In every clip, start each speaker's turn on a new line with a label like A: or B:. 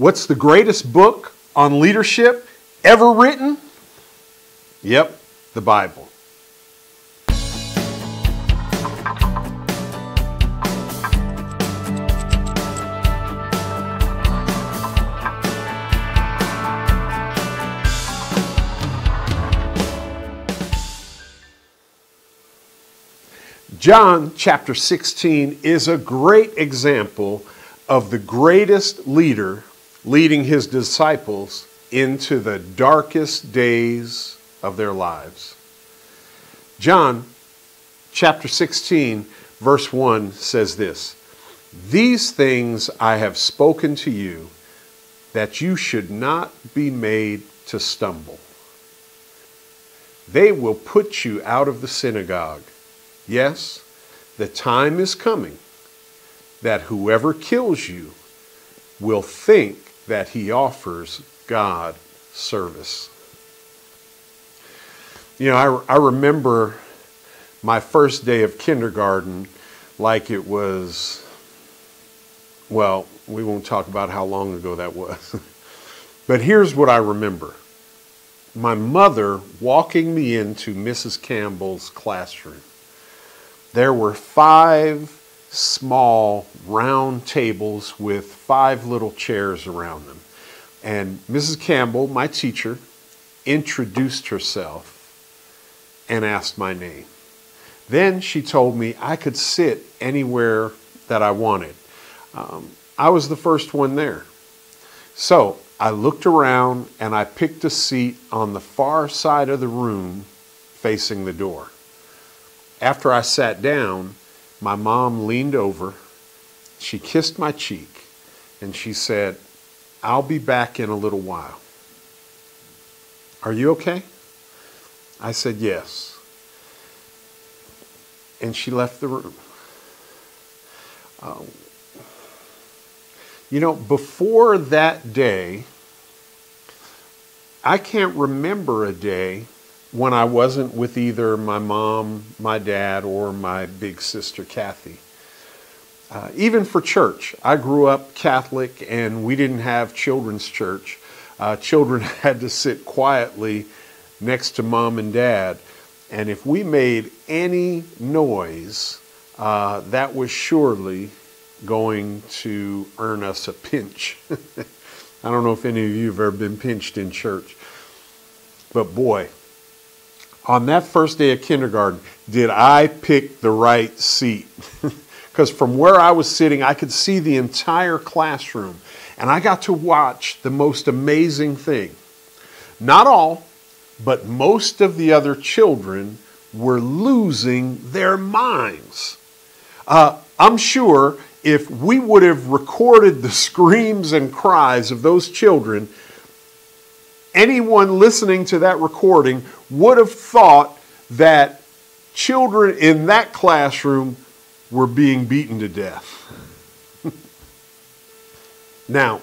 A: What's the greatest book on leadership ever written? Yep, the Bible. John chapter 16 is a great example of the greatest leader leading his disciples into the darkest days of their lives. John chapter 16 verse 1 says this, "These things I have spoken to you, that you should not be made to stumble. They will put you out of the synagogue. Yes, the time is coming that whoever kills you will think that he offers God service." You know, I remember my first day of kindergarten like it was, well, we won't talk about how long ago that was. But here's what I remember. My mother walking me into Mrs. Campbell's classroom. There were 5 small round tables with 5 little chairs around them. And Mrs. Campbell, my teacher, introduced herself and asked my name. Then she told me I could sit anywhere that I wanted. I was the first one there. So I looked around and I picked a seat on the far side of the room facing the door. After I sat down, my mom leaned over, she kissed my cheek, and she said, "I'll be back in a little while. Are you okay?" I said, "Yes." And she left the room. You know, before that day, I can't remember a day when I wasn't with either my mom, my dad, or my big sister, Kathy. Even for church, I grew up Catholic and we didn't have children's church. Children had to sit quietly next to mom and dad. And if we made any noise, that was surely going to earn us a pinch. I don't know if any of you have ever been pinched in church. But boy, on that first day of kindergarten, did I pick the right seat? Because from where I was sitting, I could see the entire classroom. And I got to watch the most amazing thing. Not all, but most of the other children were losing their minds. I'm sure if we would have recorded the screams and cries of those children, anyone listening to that recording would have thought that children in that classroom were being beaten to death. Now,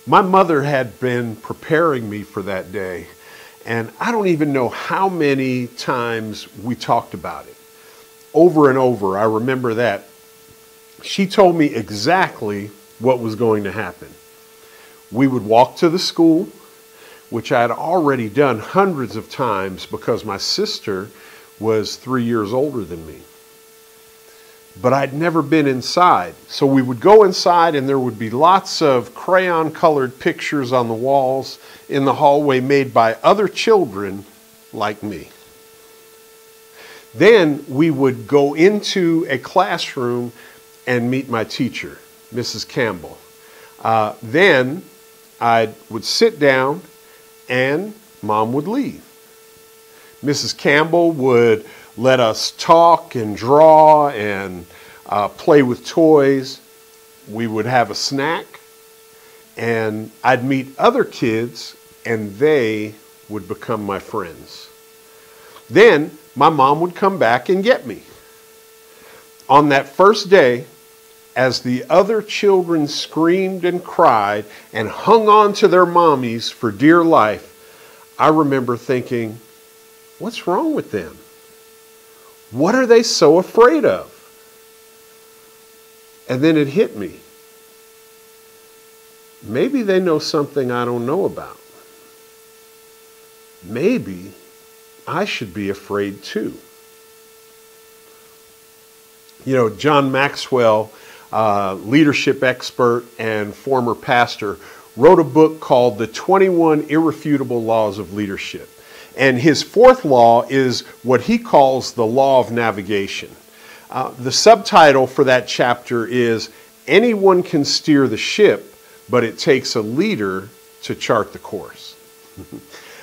A: my mother had been preparing me for that day, and I don't even know how many times we talked about it. Over and over, I remember that. She told me exactly what was going to happen. We would walk to the school, which I had already done hundreds of times because my sister was 3 years older than me. But I'd never been inside. So we would go inside and there would be lots of crayon-colored pictures on the walls in the hallway made by other children like me. Then we would go into a classroom and meet my teacher, Mrs. Campbell. Then I would sit down and Mom would leave. Mrs. Campbell would let us talk and draw and play with toys. We would have a snack and I'd meet other kids and they would become my friends. Then my mom would come back and get me. On that first day, as the other children screamed and cried and hung on to their mommies for dear life, I remember thinking, what's wrong with them? What are they so afraid of? And then it hit me. maybe they know something I don't know about. Maybe I should be afraid too. You know, John Maxwell, leadership expert and former pastor, wrote a book called The 21 Irrefutable Laws of Leadership. And his fourth law is what he calls the law of navigation. The subtitle for that chapter is, anyone can steer the ship, but it takes a leader to chart the course.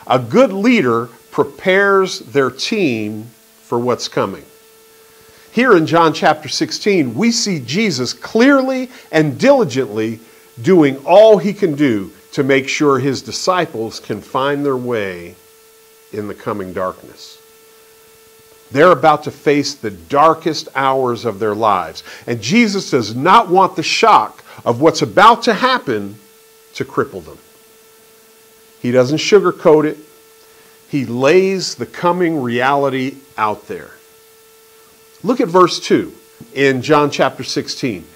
A: A good leader prepares their team for what's coming. Here in John chapter 16, we see Jesus clearly and diligently doing all he can do to make sure his disciples can find their way in the coming darkness. They're about to face the darkest hours of their lives. And Jesus does not want the shock of what's about to happen to cripple them. He doesn't sugarcoat it. He lays the coming reality out there. Look at verse 2 in John chapter 16.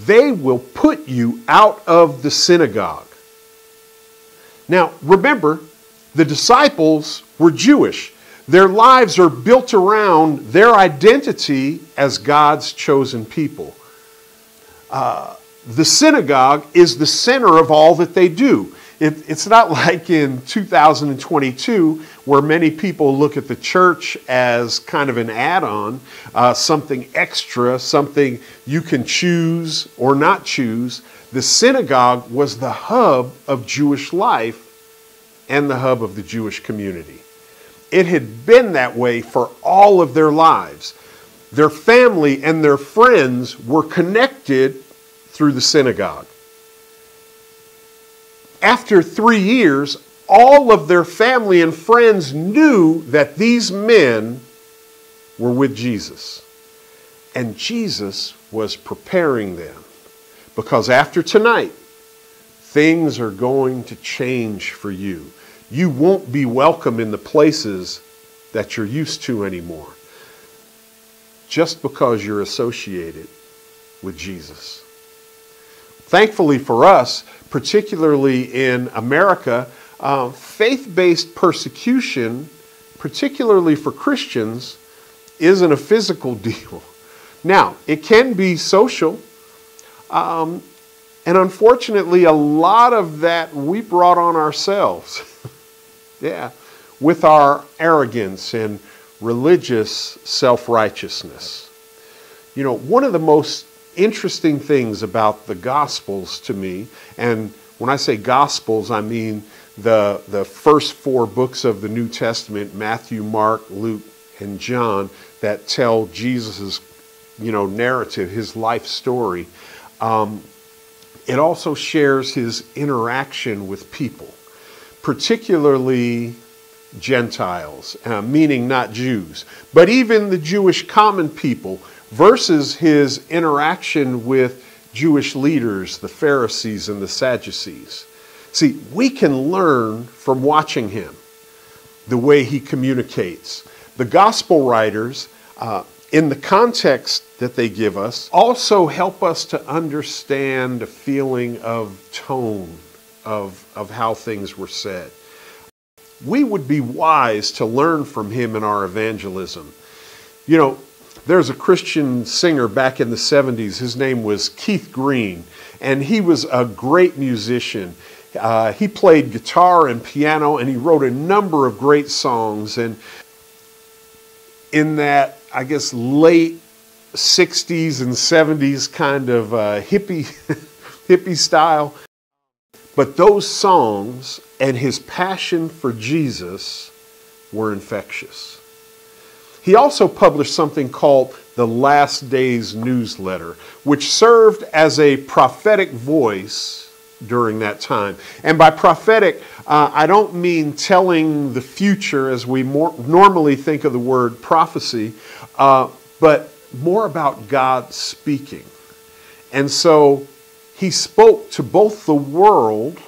A: They will put you out of the synagogue. Now, remember, the disciples were Jewish. Their lives are built around their identity as God's chosen people. The synagogue is the center of all that they do. It's not like in 2022 where many people look at the church as kind of an add-on, something extra, something you can choose or not choose. The synagogue was the hub of Jewish life and the hub of the Jewish community. It had been that way for all of their lives. Their family and their friends were connected through the synagogue. After 3 years, all of their family and friends knew that these men were with Jesus. And Jesus was preparing them. Because after tonight, things are going to change for you. You won't be welcome in the places that you're used to anymore, just because you're associated with Jesus. Thankfully for us, particularly in America, faith-based persecution, particularly for Christians, isn't a physical deal. Now, it can be social, and unfortunately, a lot of that we brought on ourselves. Yeah, with our arrogance and religious self-righteousness. You know, one of the most interesting things about the Gospels to me, and when I say Gospels, I mean the first 4 books of the New Testament, Matthew, Mark, Luke, and John, that tell Jesus' narrative, his life story. It also shares his interaction with people, particularly Gentiles, meaning not Jews, but even the Jewish common people, versus his interaction with Jewish leaders, the Pharisees and the Sadducees. See, we can learn from watching him, the way he communicates. The gospel writers, in the context that they give us, also help us to understand a feeling of tone of how things were said. We would be wise to learn from him in our evangelism. You know, there's a Christian singer back in the 70s. His name was Keith Green, and he was a great musician. He played guitar and piano, and he wrote a number of great songs. And in that, I guess, late 60s and 70s kind of hippie style. But those songs and his passion for Jesus were infectious. He also published something called the Last Days Newsletter, which served as a prophetic voice during that time. And by prophetic, I don't mean telling the future as we normally think of the word prophecy, but more about God speaking. And so he spoke to both the world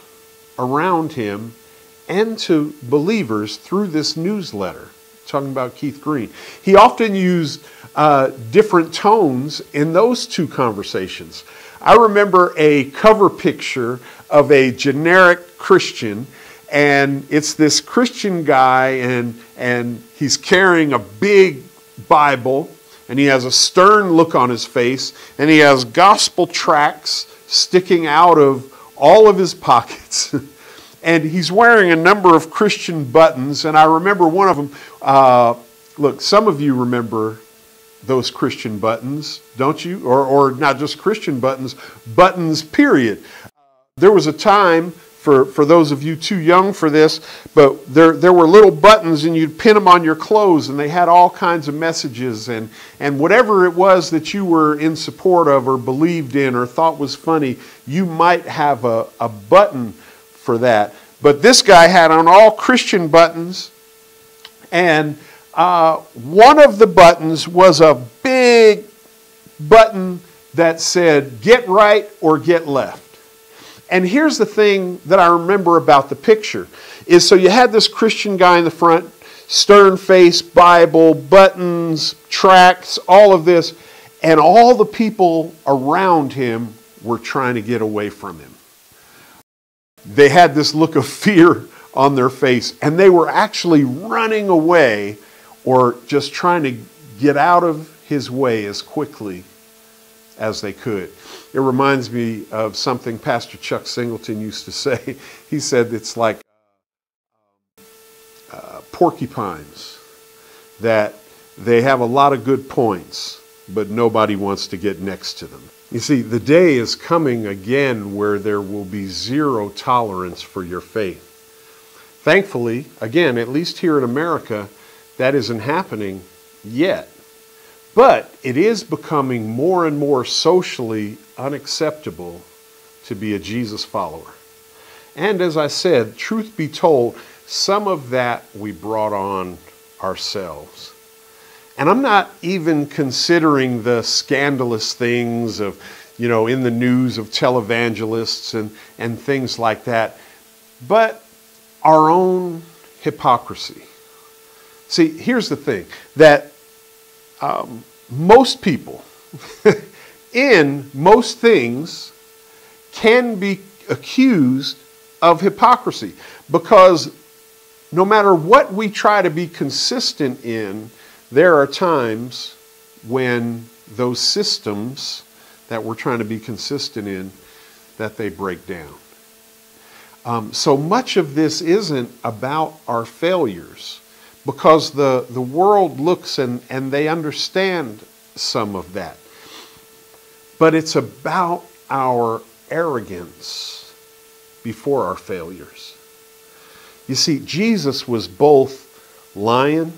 A: around him and to believers through this newsletter. Talking about Keith Green. He often used different tones in those two conversations. I remember a cover picture of a generic Christian, and it's this Christian guy, and he's carrying a big Bible, and he has a stern look on his face, and he has gospel tracts sticking out of all of his pockets. And he's wearing a number of Christian buttons, and I remember one of them. Look, some of you remember those Christian buttons, don't you? Or not just Christian buttons, buttons, period. There was a time, for those of you too young for this, but there were little buttons, and you'd pin them on your clothes, and they had all kinds of messages, and whatever it was that you were in support of or believed in or thought was funny, you might have a button for that. But this guy had on all Christian buttons, and one of the buttons was a big button that said, "Get right or get left." And here's the thing that I remember about the picture, is so you had this Christian guy in the front, stern face, Bible, buttons, tracts, all of this, and all the people around him were trying to get away from him. They had this look of fear on their face, and they were actually running away or just trying to get out of his way as quickly as they could. It reminds me of something Pastor Chuck Singleton used to say. He said it's like porcupines, that they have a lot of good points, but nobody wants to get next to them. You see, the day is coming again where there will be zero tolerance for your faith. Thankfully, again, at least here in America, that isn't happening yet. But it is becoming more and more socially unacceptable to be a Jesus follower. And as I said, truth be told, some of that we brought on ourselves. And I'm not even considering the scandalous things of, in the news of televangelists and things like that, but our own hypocrisy. See, here's the thing, that most people in most things can be accused of hypocrisy, because no matter what we try to be consistent in, there are times when those systems that we're trying to be consistent in, that they break down. So much of this isn't about our failures, because the world looks and they understand some of that. But it's about our arrogance before our failures. You see, Jesus was both lion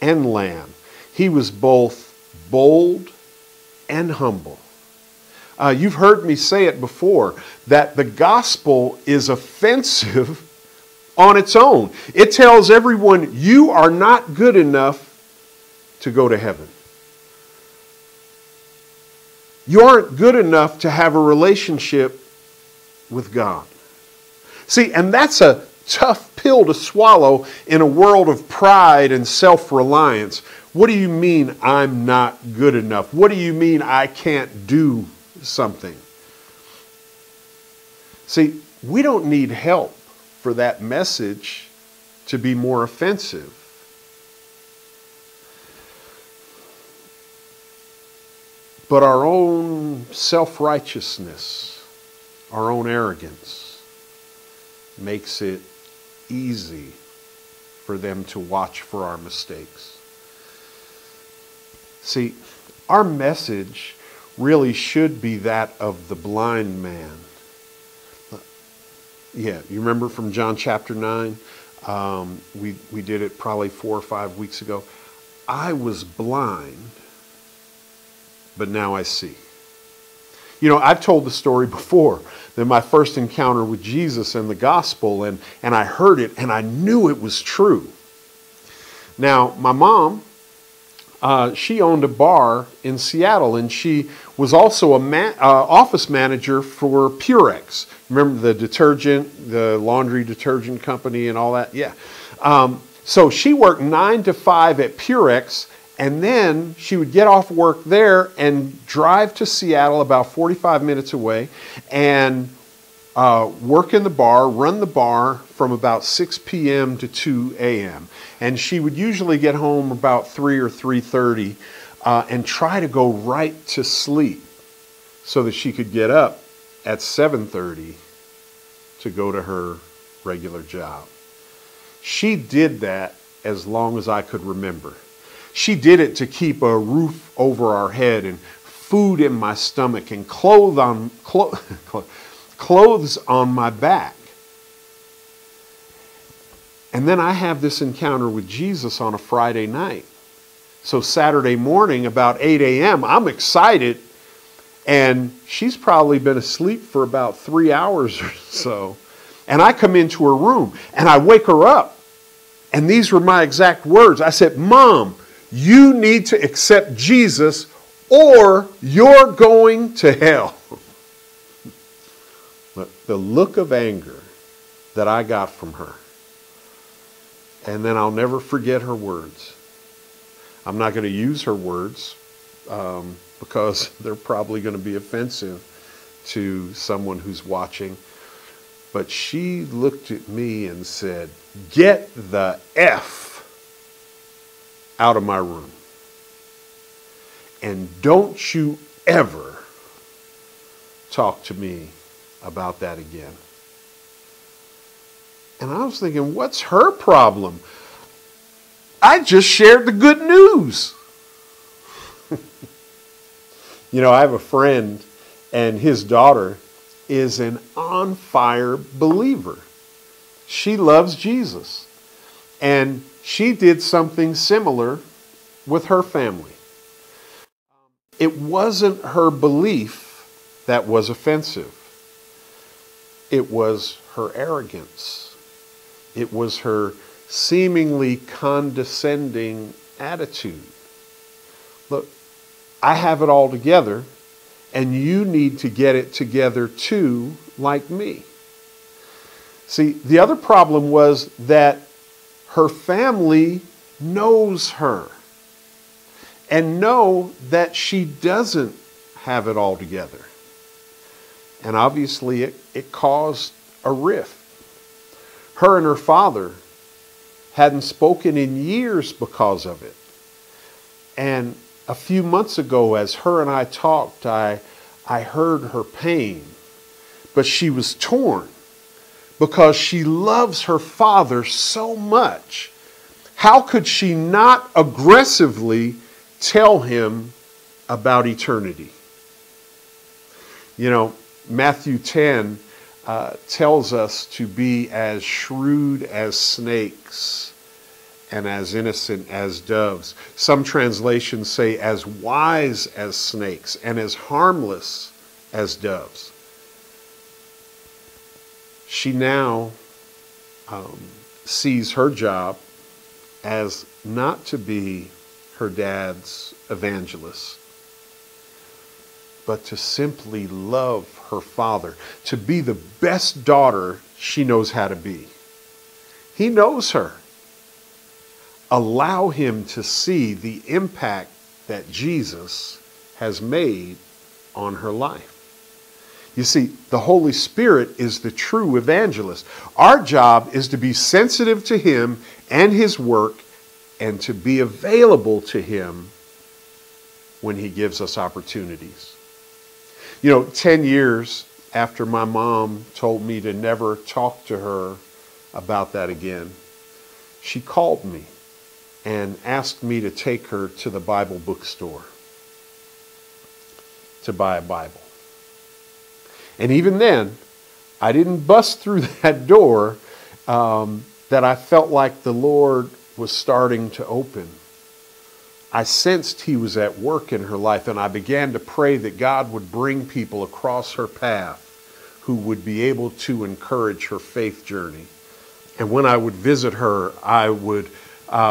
A: and lamb. He was both bold and humble. You've heard me say it before, that the gospel is offensive on its own. It tells everyone, you are not good enough to go to heaven. You aren't good enough to have a relationship with God. See, and that's a tough pill to swallow in a world of pride and self-reliance. What do you mean I'm not good enough? What do you mean I can't do something? See, we don't need help for that message to be more offensive. But our own self-righteousness, our own arrogance, makes it easy for them to watch for our mistakes. See, our message really should be that of the blind man. Yeah, you remember from John chapter 9? We did it probably 4 or 5 weeks ago. I was blind, but now I see. I've told the story before, that my first encounter with Jesus and the gospel, and I heard it, and I knew it was true. Now, my mom, she owned a bar in Seattle, and she was also an office manager for Purex. Remember the detergent, the laundry detergent company and all that? Yeah. So she worked 9 to 5 at Purex, And then she would get off work there and drive to Seattle, about 45 minutes away, and work in the bar, run the bar from about 6 p.m. to 2 a.m. And she would usually get home about 3 or 3:30 and try to go right to sleep so that she could get up at 7:30 to go to her regular job. She did that as long as I could remember. She did it to keep a roof over our head and food in my stomach and clothes on my back. And then I have this encounter with Jesus on a Friday night. So Saturday morning, about 8 a.m., I'm excited, and she's probably been asleep for about 3 hours or so. And I come into her room, and I wake her up. And these were my exact words. I said, "Mom, you need to accept Jesus or you're going to hell." The look of anger that I got from her. And then I'll never forget her words. I'm not going to use her words because they're probably going to be offensive to someone who's watching. But she looked at me and said, "Get the F out of my room. And don't you ever talk to me about that again." And I was thinking, what's her problem? I just shared the good news. You know, I have a friend, and his daughter is an on-fire believer. She loves Jesus. And she did something similar with her family. It wasn't her belief that was offensive. It was her arrogance. It was her seemingly condescending attitude. Look, I have it all together, and you need to get it together too, like me. See, the other problem was that her family knows her and know that she doesn't have it all together. And obviously it caused a rift. Her and her father hadn't spoken in years because of it. And a few months ago, as her and I talked, I heard her pain. But she was torn because she loves her father so much. How could she not aggressively tell him about eternity? You know, Matthew 10 tells us to be as shrewd as snakes and as innocent as doves. Some translations say as wise as snakes and as harmless as doves. She now sees her job as not to be her dad's evangelist, but to simply love her father, to be the best daughter she knows how to be. He knows her. Allow him to see the impact that Jesus has made on her life. You see, the Holy Spirit is the true evangelist. Our job is to be sensitive to him and his work and to be available to him when he gives us opportunities. You know, 10 years after my mom told me to never talk to her about that again, she called me and asked me to take her to the Bible bookstore to buy a Bible. And even then, I didn't bust through that door that I felt like the Lord was starting to open. I sensed he was at work in her life, and I began to pray that God would bring people across her path who would be able to encourage her faith journey. And when I would visit her, I would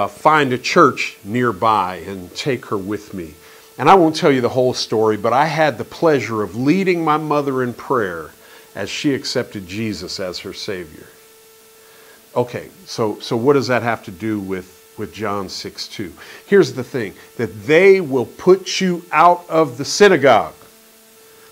A: find a church nearby and take her with me. And I won't tell you the whole story, but I had the pleasure of leading my mother in prayer as she accepted Jesus as her Savior. Okay, so what does that have to do with with John 6:2. Here's the thing, that they will put you out of the synagogue.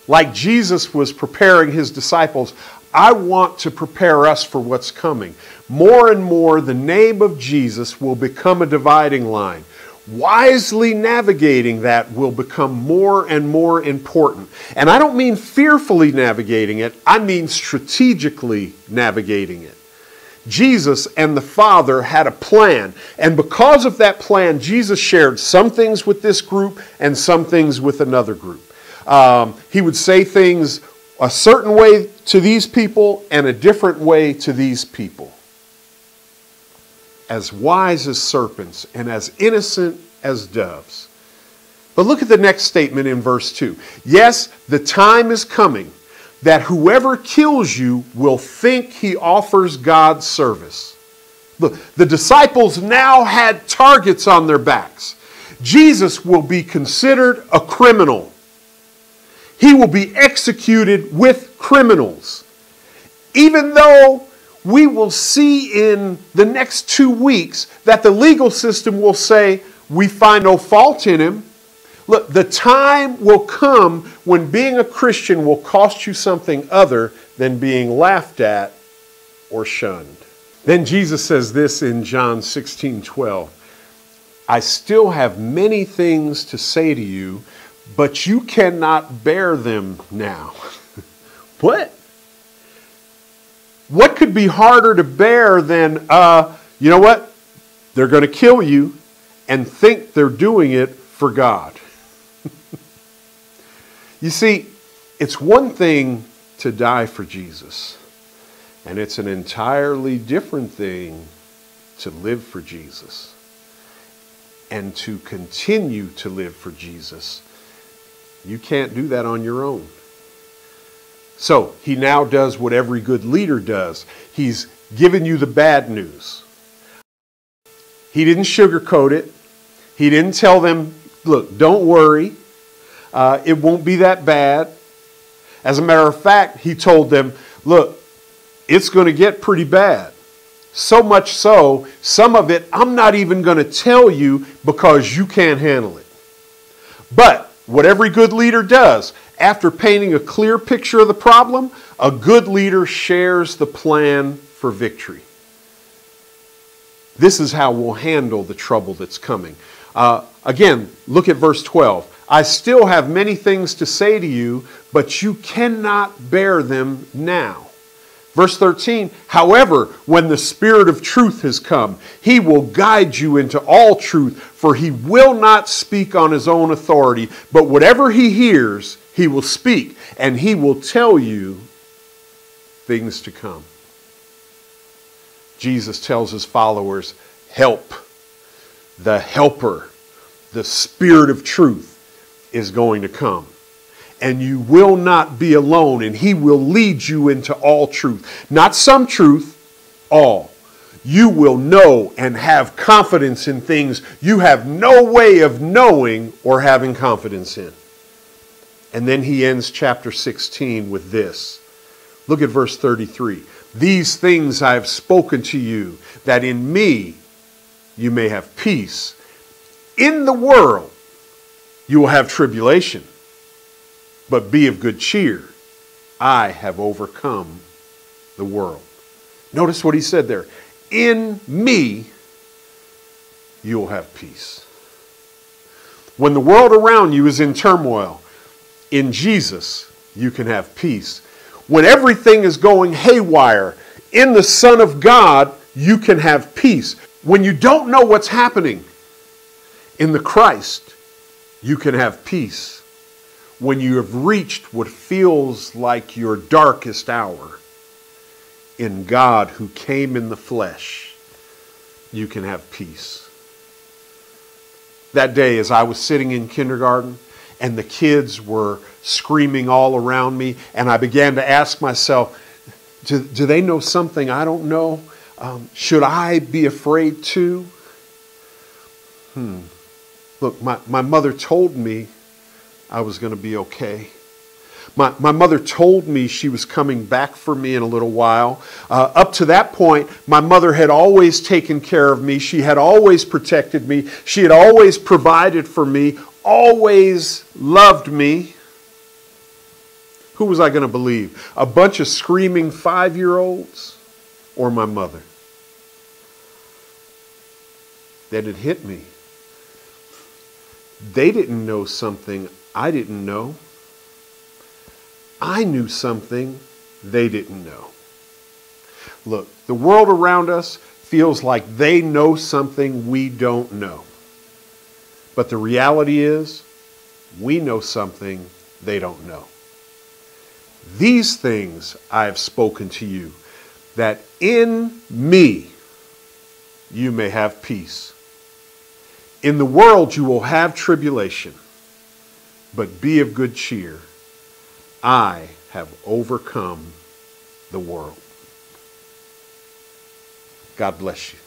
A: Like Jesus was preparing his disciples, I want to prepare us for what's coming. More and more, the name of Jesus will become a dividing line. Wisely navigating that will become more and more important. And I don't mean fearfully navigating it, I mean strategically navigating it. Jesus and the Father had a plan, and because of that plan, Jesus shared some things with this group and some things with another group. He would say things a certain way to these people and a different way to these people. As wise as serpents and as innocent as doves. But look at the next statement in verse 2. Yes, the time is coming that whoever kills you will think he offers God service. Look, the disciples now had targets on their backs. Jesus will be considered a criminal. He will be executed with criminals. Even though we will see in the next 2 weeks that the legal system will say, we find no fault in him. Look, the time will come when being a Christian will cost you something other than being laughed at or shunned. Then Jesus says this in John 16:12. I still have many things to say to you, but you cannot bear them now. What? What could be harder to bear than, you know what? They're going to kill you and think they're doing it for God. You see, it's one thing to die for Jesus, and it's an entirely different thing to live for Jesus and to continue to live for Jesus. You can't do that on your own. So he now does what every good leader does. He's given you the bad news. He didn't sugarcoat it. He didn't tell them, look, don't worry. It won't be that bad. As a matter of fact, he told them, look, it's going to get pretty bad. So much so, some of it I'm not even going to tell you because you can't handle it. But what every good leader does, after painting a clear picture of the problem, a good leader shares the plan for victory. This is how we'll handle the trouble that's coming. Again, look at verse 12. I still have many things to say to you, but you cannot bear them now. Verse 13, however, when the Spirit of truth has come, he will guide you into all truth, for he will not speak on his own authority, but whatever he hears, he will speak, and he will tell you things to come. Jesus tells his followers, help. The helper, the Spirit of truth, is going to come. And you will not be alone, and he will lead you into all truth. Not some truth, all. You will know and have confidence in things you have no way of knowing or having confidence in. And then he ends chapter 16 with this. Look at verse 33. These things I have spoken to you, that in me you may have peace. In the world you will have tribulation, but be of good cheer. I have overcome the world. Notice what he said there. In me you'll have peace. When the world around you is in turmoil, in Jesus you can have peace. When everything is going haywire, in the Son of God you can have peace. When you don't know what's happening, in the Christ you can have peace. When you have reached what feels like your darkest hour, in God who came in the flesh, you can have peace. That day as I was sitting in kindergarten and the kids were screaming all around me, and I began to ask myself, do they know something I don't know? Should I be afraid too? Look, my mother told me I was going to be okay. My mother told me she was coming back for me in a little while. Up to that point, my mother had always taken care of me. She had always protected me. She had always provided for me, always loved me. Who was I going to believe? A bunch of screaming 5-year-olds or my mother? Then it hit me. They didn't know something I didn't know. I knew something they didn't know. Look, the world around us feels like they know something we don't know. But the reality is, we know something they don't know. These things I have spoken to you, that in me you may have peace. In the world you will have tribulation, but be of good cheer. I have overcome the world. God bless you.